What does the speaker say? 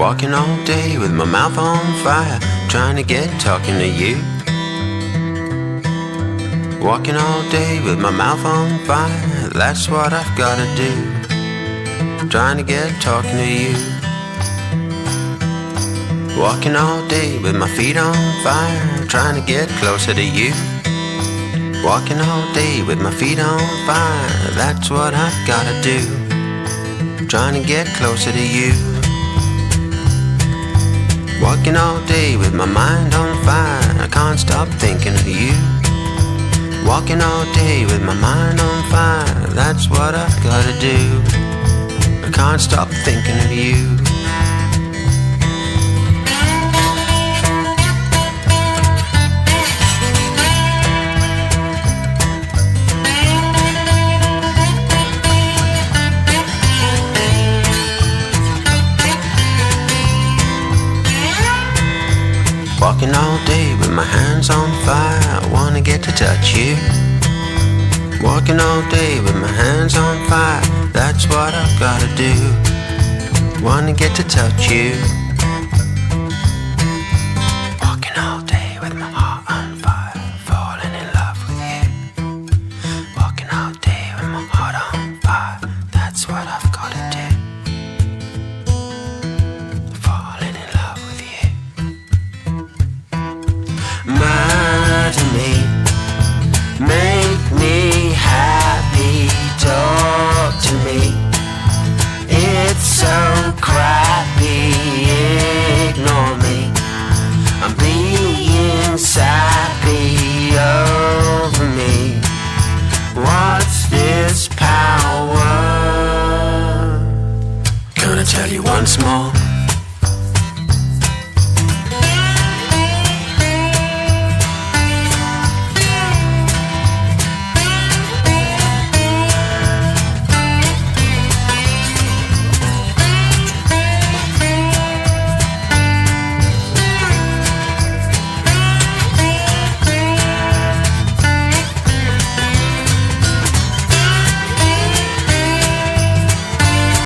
Walking all day with my mouth on fire, trying to get talking to you. Walking all day with my mouth on fire, that's what I've gotta do. Trying to get talking to you. Walking all day with my feet on fire, trying to get closer to you. Walking all day with my feet on fire, that's what I've gotta do. Trying to get closer to you. Walking all day with my mind on fire, I can't stop thinking of you. Walking all day with my mind on fire, that's what I've gotta do. I can't stop thinking of you. Walking all day with my hands on fire, I wanna get to touch you. Walking all day with my hands on fire, that's what I've gotta do. Wanna get to touch you.